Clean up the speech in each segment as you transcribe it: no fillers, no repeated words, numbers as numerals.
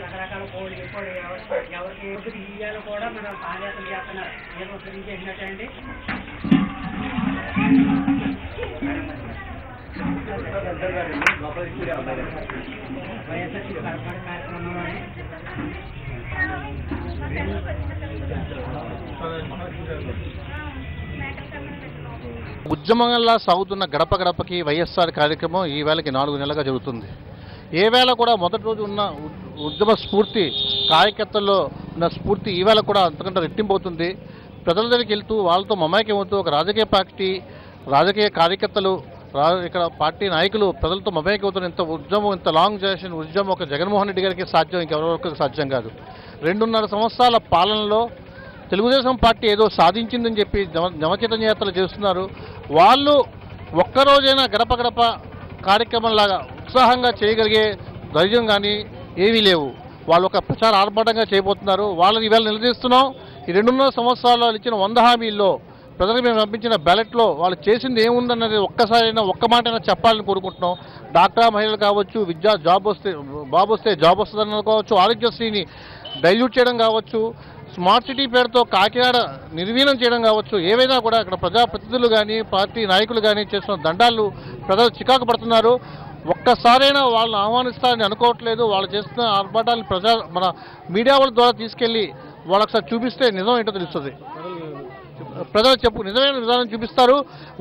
రకరకాల కోళ్ళు ఎవరికి ఇయ్యాలో కూడా మనం పాదయాత్ర చేస్తున్నారు. నేను ఒకరి చేసినట్టండి వైఎస్ఆర్సీపీ కడపడి కార్యక్రమంలో ఉద్యమంలా సాగుతున్న గడప గడపకి వైఎస్ఆర్ కార్యక్రమం ఈ వేళకి 4 నెలలుగా జరుగుతుంది. ఏ వేళ కూడా మొదటి రోజు ఉన్న ఉద్యమ స్ఫూర్తి, కార్యకర్తల్లో ఉన్న స్ఫూర్తి ఈ వేళ కూడా అంతకంటే రెట్టింపు అవుతుంది. ప్రజల దగ్గరికి వెళ్తూ వాళ్ళతో మమైక్యం అవుతూ ఒక రాజకీయ పార్టీ, రాజకీయ కార్యకర్తలు, ఇక్కడ పార్టీ నాయకులు ప్రజలతో మమైక్యం అవుతున్న ఇంత ఉద్యమం, ఇంత లాంగ్ జనరేషన్ ఉద్యమం ఒక జగన్మోహన్ రెడ్డి గారికి సాధ్యం, ఇంకెవరికి సాధ్యం కాదు. 2.5 సంవత్సరాల పాలనలో తెలుగుదేశం పార్టీ ఏదో సాధించిందని చెప్పి జనచైతన్య యాత్రలు చేస్తున్నారు. వాళ్ళు ఒక్కరోజైనా గడప గడప కార్యక్రమంలాగా ఉత్సాహంగా చేయగలిగే ధైర్యం కానీ ఏమీ లేవు. వాళ్ళు ఒక ప్రచార ఆర్భాటంగా చేయబోతున్నారు. వాళ్ళని ఈవేళ నిలదీస్తున్నాం. ఈ 2.5 సంవత్సరాలు ఇచ్చిన 100 హామీల్లో ప్రజలకు మేము పంపించిన బ్యాలెట్లో వాళ్ళు చేసింది ఏముందన్నది ఒక్కసారైనా ఒక్క మాటైనా చెప్పాలని కోరుకుంటున్నాం. డాక్టర్ మహిళలు కావచ్చు, బాబు వస్తే జాబ్ వస్తుందని కావచ్చు, ఆరోగ్యశ్రీని డైల్యూట్ చేయడం కావచ్చు, స్మార్ట్ సిటీ పేరుతో కాకినాడ నిర్వీణం చేయడం కావచ్చు, ఏవైనా కూడా ఇక్కడ ప్రజాప్రతినిధులు కానీ పార్టీ నాయకులు కానీ చేస్తున్న దండాలు ప్రజలు చికాకు పడుతున్నారు. ఒక్కసారైనా వాళ్ళని ఆహ్వానిస్తారని అనుకోవట్లేదు. వాళ్ళు చేస్తున్న ఆర్భాటాన్ని మన మీడియా వాళ్ళ ద్వారా తీసుకెళ్ళి వాళ్ళొకసారి చూపిస్తే నిజం ఏంటో తెలుస్తుంది. ప్రజలు నిజమైన విధానం చూపిస్తారు.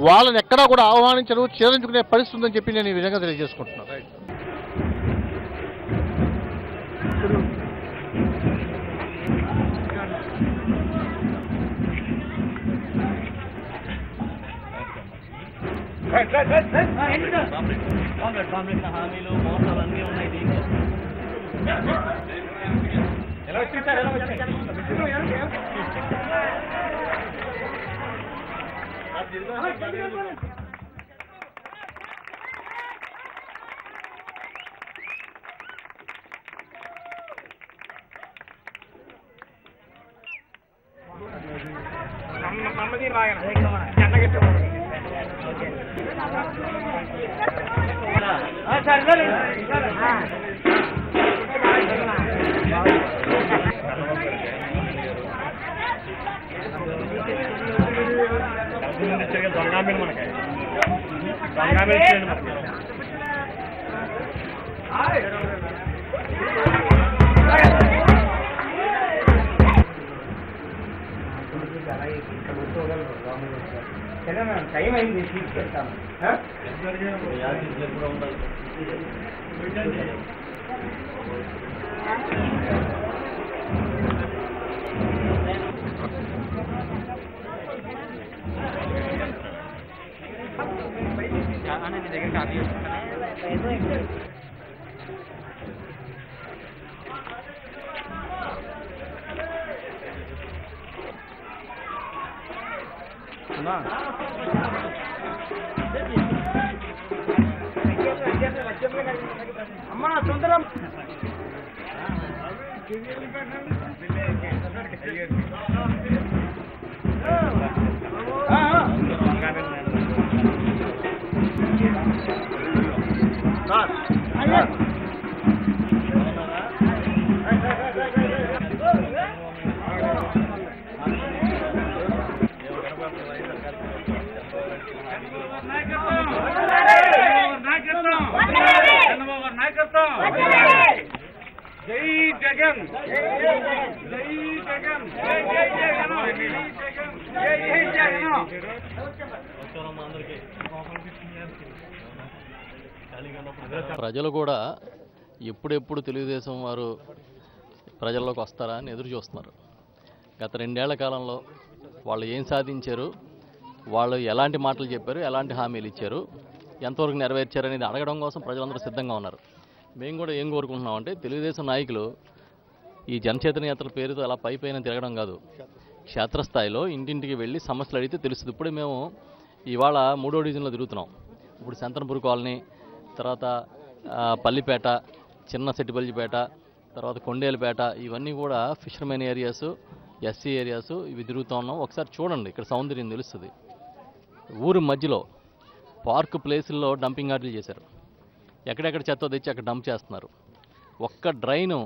వాళ్ళని ఎక్కడా కూడా ఆహ్వానించరు, చేరించుకునే పరిస్థితి ఉందని చెప్పి నేను ఈ విధంగా తెలియజేసుకుంటున్నాను. హామీలు మోసాలు అన్నీ ఉన్నాయి దీంట్లో. ఎలా వచ్చింటారు మమ్మది దొంగ మనకి టైం అయింది, తీసుకెళ్తాను. నీ దగ్గర కాపీ అమ్మా సుందరం జై జగన్, జై జగన్, జై జగన్, జై జగన్. ప్రజలు కూడా ఎప్పుడెప్పుడు తెలుగుదేశం వారు ప్రజల్లోకి వస్తారా అని ఎదురు చూస్తున్నారు. గత 2 ఏళ్ల కాలంలో వాళ్ళు ఏం సాధించారు, వాళ్ళు ఎలాంటి మాటలు చెప్పారు, ఎలాంటి హామీలు ఇచ్చారు, ఎంతవరకు నెరవేర్చారు అనేది అడగడం కోసం ప్రజలందరూ సిద్ధంగా ఉన్నారు. మేము కూడా ఏం కోరుకుంటున్నామంటే తెలుగుదేశం నాయకులు ఈ జనచైతన్య యాత్ర పేరుతో అలా పైపైన తిరగడం కాదు, క్షేత్రస్థాయిలో ఇంటింటికి వెళ్ళి సమస్యలు అడిగితే తెలుస్తుంది. ఇప్పుడు మేము ఇవాళ 3వ డివిజన్లో తిరుగుతున్నాం. ఇప్పుడు శంతనపూర్ కాలనీ, తర్వాత పల్లిపేట, చిన్న సెట్టిపల్లిపేట, తర్వాత కొండేలపేట, ఇవన్నీ కూడా ఫిషర్మెన్ ఏరియాస్, ఎస్సీ ఏరియాస్, ఇవి తిరుగుతూ ఉన్నాం. ఒకసారి చూడండి, ఇక్కడ సౌందర్యం తెలుస్తుంది. ఊరి మధ్యలో పార్క్ ప్లేసుల్లో డంపింగ్ యార్డులు చేశారు. ఎక్కడెక్కడ చెత్త తెచ్చి అక్కడ డంప్ చేస్తున్నారు. ఒక్క డ్రైను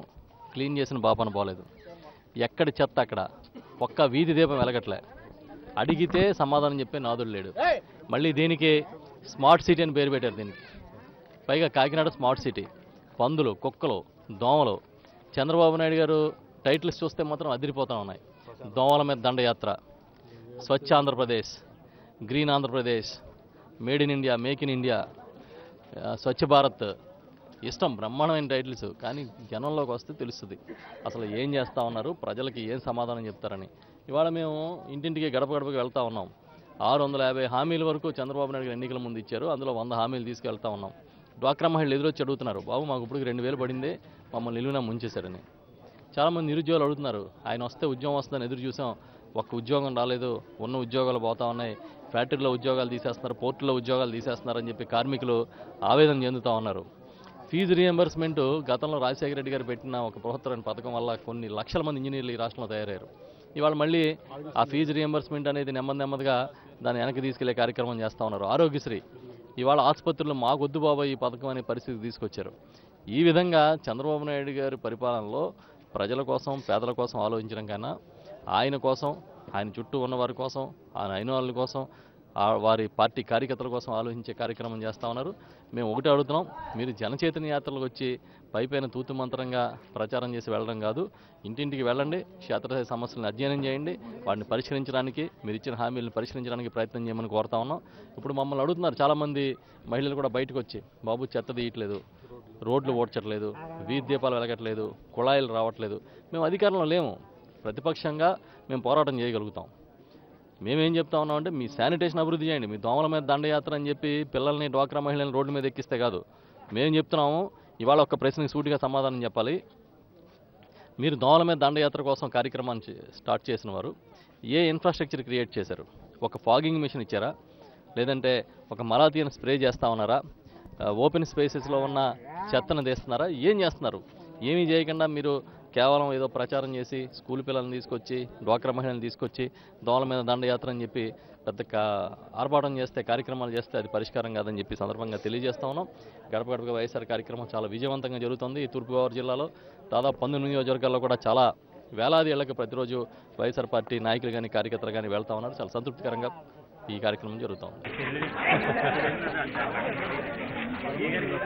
క్లీన్ చేసిన బాపన పోలేదు. ఎక్కడ చెత్త అక్కడ, ఒక్క వీధి దీపం వెలగట్లే. అడిగితే సమాధానం చెప్పే నాదుడు లేడు. మళ్ళీ దీనికి స్మార్ట్ సిటీ అని పేరు పెట్టారు దీనికి. పైగా కాకినాడ స్మార్ట్ సిటీ. పందులు, కుక్కలు, దోమలు. చంద్రబాబు నాయుడు గారు టైటిల్స్ చూస్తే మాత్రం అదిరిపోతూ ఉన్నాయి. దోమల మీద దండయాత్ర, Swachh Andhra Pradesh, green Andhra Pradesh, made in India, make in India, Swachh Bharat, ఇష్టం బ్రహ్మాండమైన టైటిల్స్. కానీ జనంలోకి వస్తే తెలుస్తుంది అసలు ఏం చేస్తూ ఉన్నారు, ప్రజలకి ఏం సమాధానం చెప్తారని. ఇవాళ మేము ఇంటింటికి గడప గడపకి వెళ్తూ ఉన్నాం. 650 హామీల వరకు చంద్రబాబు నాయుడు గారు ఎన్నికల ముందు ఇచ్చారు. అందులో 100 హామీలు తీసుకెళ్తా ఉన్నాం. డ్వాక్రా మహిళలు ఎదురొచ్చి అడుగుతున్నారు, బాబు మాకు ఇప్పుడు 2000 పడిందే, మమ్మల్ని నిలువునా ముంచేశారని. చాలామంది నిరుద్యోగులు అడుగుతున్నారు, ఆయన వస్తే ఉద్యోగం వస్తుందని ఎదురు చూసాం, ఒక్క ఉద్యోగం రాలేదు, ఉన్న ఉద్యోగాలు పోతా ఉన్నాయి, ఫ్యాక్టరీలో ఉద్యోగాలు తీసేస్తున్నారు, పోర్టులో ఉద్యోగాలు తీసేస్తున్నారని చెప్పి కార్మికులు ఆవేదన చెందుతూ ఉన్నారు. ఫీజు రియంబర్స్మెంట్ గతంలో రాజశేఖర రెడ్డి గారు పెట్టిన ఒక బృహత్తరమైన పథకం వల్ల కొన్ని లక్షల మంది ఇంజనీర్లు ఈ రాష్ట్రంలో తయారయ్యారు. ఇవాళ మళ్ళీ ఆ ఫీజు రియంబర్స్మెంట్ అనేది నెమ్మదిగా దాన్ని వెనక్కి తీసుకెళ్లే కార్యక్రమం చేస్తూ ఉన్నారు. ఆరోగ్యశ్రీ ఇవాళ ఆసుపత్రుల్లో మాకొద్దు బాబా ఈ పథకం అనే పరిస్థితి తీసుకొచ్చారు. ఈ విధంగా చంద్రబాబు నాయుడు గారి పరిపాలనలో ప్రజల కోసం, పేదల కోసం ఆలోచించడం కన్నా ఆయన కోసం, ఆయన చుట్టూ ఉన్న వారి కోసం, ఆయన అయిన వాళ్ళ కోసం, వారి పార్టీ కార్యకర్తల కోసం ఆలోచించే కార్యక్రమం చేస్తూ ఉన్నారు. మేము ఒకటే అడుగుతున్నాం, మీరు జనచైతన్య యాత్రలకు వచ్చి పైపైన తూతు మంత్రంగా ప్రచారం చేసి వెళ్ళడం కాదు, ఇంటింటికి వెళ్ళండి, క్షేత్రస్థాయి సమస్యలను అధ్యయనం చేయండి, వాటిని పరిష్కరించడానికి, మీరు ఇచ్చిన హామీలను పరిష్కరించడానికి ప్రయత్నం చేయమని కోరుతా ఉన్నాం. ఇప్పుడు మమ్మల్ని అడుగుతున్నారు చాలామంది మహిళలు కూడా బయటకు వచ్చి, బాబు చెత్త తీయట్లేదు, రోడ్లు ఓడ్చట్లేదు, వీధి దీపాలు వెలగట్లేదు, కుళాయిలు రావట్లేదు. మేము అధికారంలో లేము, ప్రతిపక్షంగా మేము పోరాటం చేయగలుగుతాం. మేమేం చెప్తా ఉన్నామంటే మీ శానిటేషన్ అభివృద్ధి చేయండి, మీ దోమల మీద దండయాత్ర అని చెప్పి పిల్లల్ని, డ్వాక్రా మహిళలను రోడ్డు మీద ఎక్కిస్తే కాదు. మేము చెప్తున్నాము, ఇవాళ ఒక్క ప్రశ్నకి సూటిగా సమాధానం చెప్పాలి. మీరు దోమల మీద దండయాత్ర కోసం కార్యక్రమాన్ని స్టార్ట్ చేసిన వారు ఏ ఇన్ఫ్రాస్ట్రక్చర్ క్రియేట్ చేశారు? ఒక ఫాగింగ్ మిషన్ ఇచ్చారా? లేదంటే ఒక మలాథియన్ స్ప్రే చేస్తూ ఉన్నారా? ఓపెన్ స్పేసెస్లో ఉన్న చెత్తను తీస్తున్నారా? ఏం చేస్తున్నారు? ఏమీ చేయకుండా మీరు కేవలం ఏదో ప్రచారం చేసి స్కూల్ పిల్లల్ని తీసుకొచ్చి, డ్వాక్రా మహిళలను తీసుకొచ్చి దోమల మీద దండయాత్ర అని చెప్పి పెద్ద ఆర్భాటం చేస్తే, కార్యక్రమాలు చేస్తే అది పరిష్కారం కాదని చెప్పి సందర్భంగా తెలియజేస్తా ఉన్నాం. గడప గడపగా వైఎస్ఆర్ కార్యక్రమం చాలా విజయవంతంగా జరుగుతుంది. ఈ తూర్పుగోదావరి జిల్లాలో దాదాపు 19 నియోజకవర్గాల్లో కూడా చాలా వేలాది ఏళ్లకు ప్రతిరోజు వైఎస్ఆర్ పార్టీ నాయకులు కానీ, కార్యకర్తలు కానీ వెళ్తా ఉన్నారు. చాలా సంతృప్తికరంగా ఈ కార్యక్రమం జరుగుతూ ఉంది.